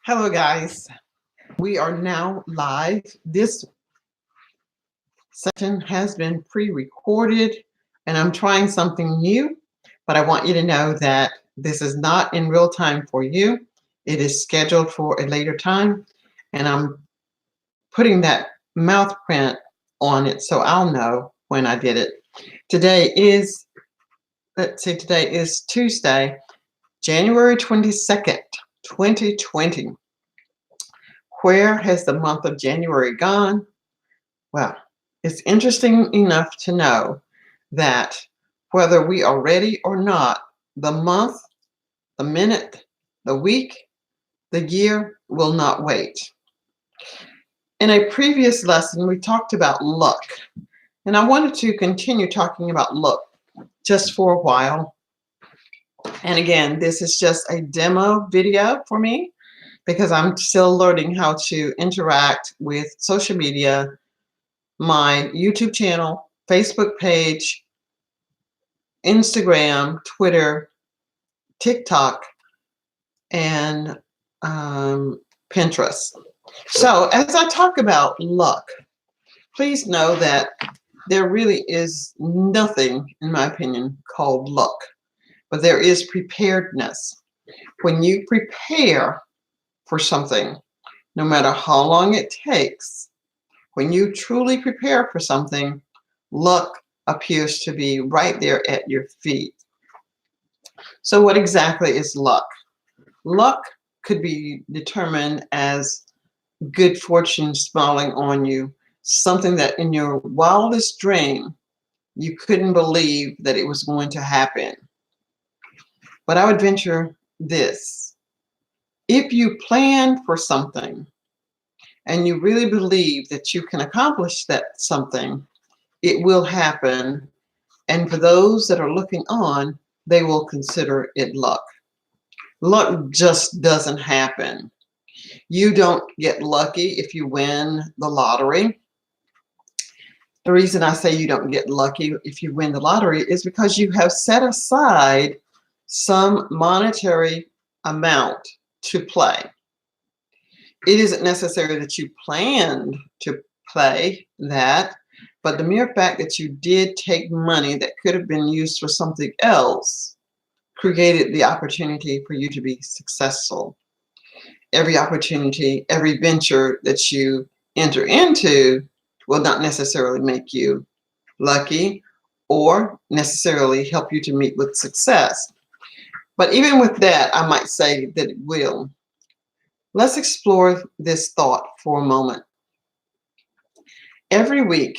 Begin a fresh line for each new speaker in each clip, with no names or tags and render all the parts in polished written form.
Hello, guys. We are now live. This session has been pre-recorded, and I'm trying something new, but I want you to know that this is not in real time for you. It is scheduled for a later time, and I'm putting that mouth print on it so I'll know when I did it. Today is, today is Tuesday, January 22nd, 2020. Where has the month of January gone? Well, it's interesting enough to know that whether we are ready or not, the month, the minute, the week, the year will not wait. In a previous lesson, we talked about luck, and I wanted to continue talking about luck just for a while. And again, this is just a demo video for me because I'm still learning how to interact with social media, my YouTube channel, Facebook page, Instagram, Twitter, TikTok, and Pinterest. So as I talk about luck, please know that there really is nothing, in my opinion, called luck, but there is preparedness. When you prepare for something, no matter how long it takes, when you truly prepare for something, luck appears to be right there at your feet. So what exactly is luck? Luck could be determined as good fortune smiling on you, something that in your wildest dream you couldn't believe that it was going to happen. But I would venture this. If you plan for something and you really believe that you can accomplish that something, it will happen. And for those that are looking on, they will consider it luck. Luck just doesn't happen. You don't get lucky if you win the lottery. The reason I say you don't get lucky if you win the lottery is because you have set aside some monetary amount to play. It isn't necessary that you planned to play that, but the mere fact that you did take money that could have been used for something else created the opportunity for you to be successful. Every opportunity, every venture that you enter into will not necessarily make you lucky or necessarily help you to meet with success. But even with that, I might say that it will. Let's explore this thought for a moment. Every week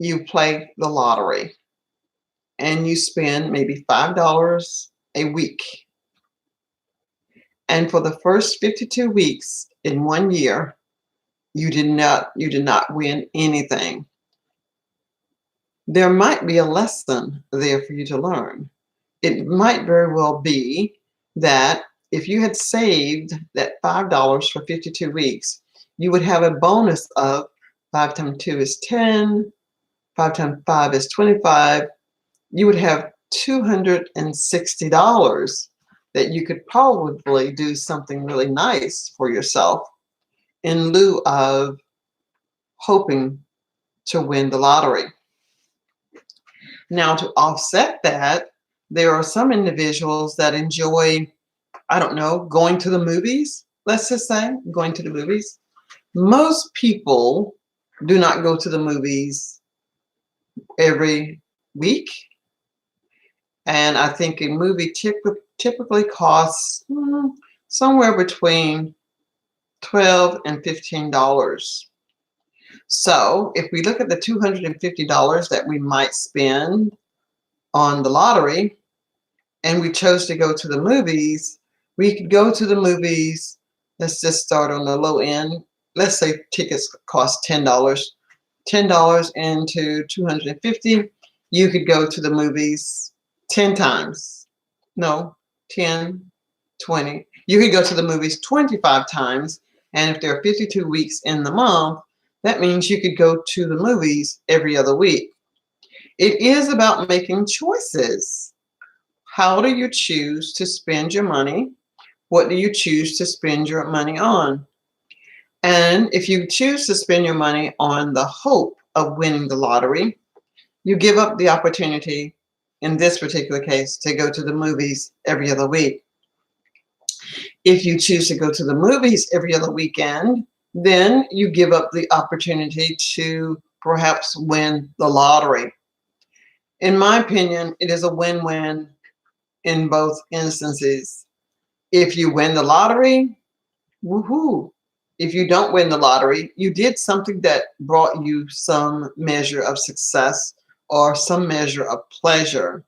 you play the lottery and you spend maybe $5 a week. And for the first 52 weeks in 1 year, you did not win anything. There might be a lesson there for you to learn. It might very well be that if you had saved that $5 for 52 weeks, you would have a bonus of 5 times 2 is 10, 5 times 5 is 25. You would have $260 that you could probably do something really nice for yourself in lieu of hoping to win the lottery. Now, to offset that, there are some individuals that enjoy, I don't know, going to the movies, let's just say, going to the movies. Most people do not go to the movies every week. And I think a movie typically costs somewhere between $12 and $15. So if we look at the $250 that we might spend on the lottery and we chose to go to the movies, we could go to the movies. Let's just start on the low end. Let's say tickets cost $10. $10 into 250, you could go to the movies 10 times. No, 10, 20. You could go to the movies 25 times. And if there are 52 weeks in the month, that means you could go to the movies every other week. It is about making choices. How do you choose to spend your money? What do you choose to spend your money on? And if you choose to spend your money on the hope of winning the lottery, you give up the opportunity, in this particular case, to go to the movies every other week. If you choose to go to the movies every other weekend, then you give up the opportunity to perhaps win the lottery. In my opinion, it is a win-win in both instances. If you win the lottery, woohoo. If you don't win the lottery, you did something that brought you some measure of success or some measure of pleasure.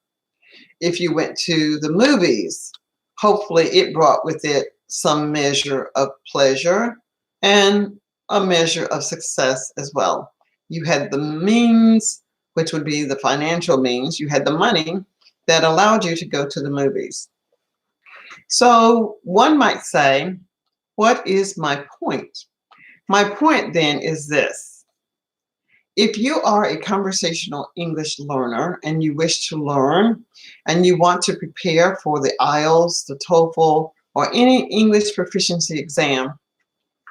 If you went to the movies, hopefully it brought with it some measure of pleasure and a measure of success as well. You had the means, which would be the financial means, you had the money that allowed you to go to the movies. So one might say, what is my point? My point then is this. If you are a conversational English learner and you wish to learn and you want to prepare for the IELTS, the TOEFL, or any English proficiency exam,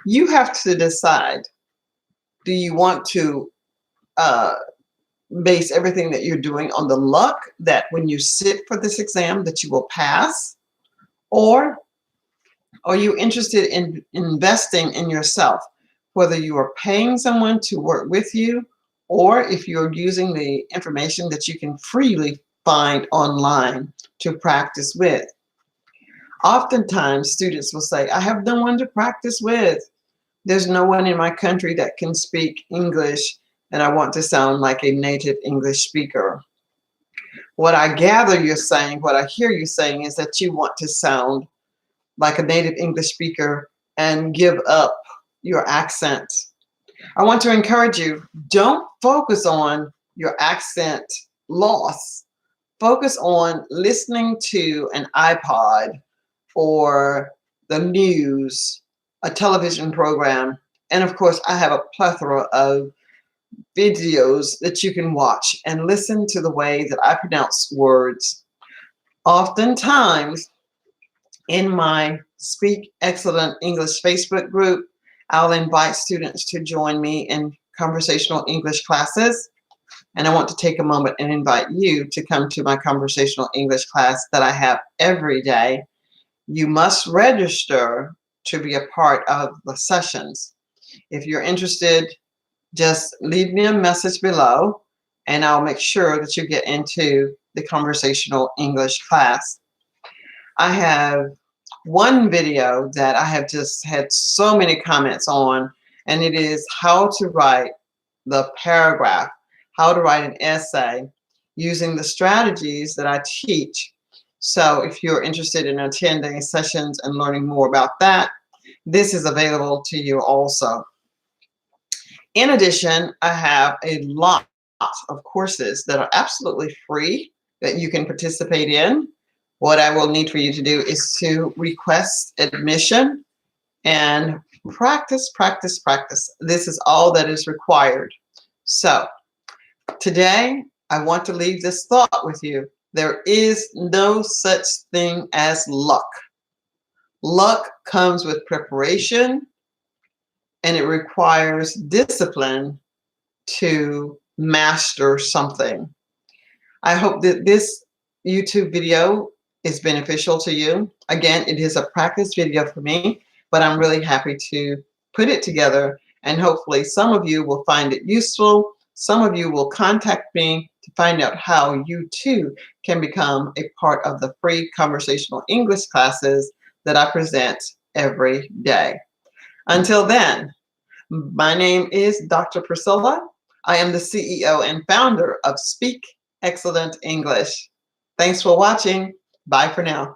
you have to decide, do you want to base everything that you're doing on the luck that when you sit for this exam that you will pass? Or are you interested in investing in yourself, whether you are paying someone to work with you or if you're using the information that you can freely find online to practice with? Oftentimes, students will say, I have no one to practice with. There's no one in my country that can speak English, and I want to sound like a native English speaker. What I gather you're saying, what I hear you saying is that you want to sound like a native English speaker and give up your accent. I want to encourage you, don't focus on your accent loss. Focus on listening to an iPod or the news, a television program, and of course I have a plethora of videos that you can watch and listen to the way that I pronounce words. Oftentimes in my Speak Excellent English Facebook group, I'll invite students to join me in conversational English classes. And I want to take a moment and invite you to come to my conversational English class that I have every day. You must register to be a part of the sessions. If you're interested, just leave me a message below and I'll make sure that you get into the conversational English class. I have one video that I have just had so many comments on, and it is how to write the paragraph, how to write an essay using the strategies that I teach. So if you're interested in attending sessions and learning more about that, this is available to you also. In addition, I have a lot of courses that are absolutely free that you can participate in. What I will need for you to do is to request admission and practice, practice, practice. This is all that is required. So today, I want to leave this thought with you. There is no such thing as luck. Luck comes with preparation, and it requires discipline to master something. I hope that this YouTube video is beneficial to you. Again, it is a practice video for me, but I'm really happy to put it together, and hopefully some of you will find it useful. Some of you will contact me to find out how you too can become a part of the free conversational English classes that I present every day. Until then, my name is Dr. Priscilla. I am the CEO and founder of Speak Excellent English. Thanks for watching. Bye for now.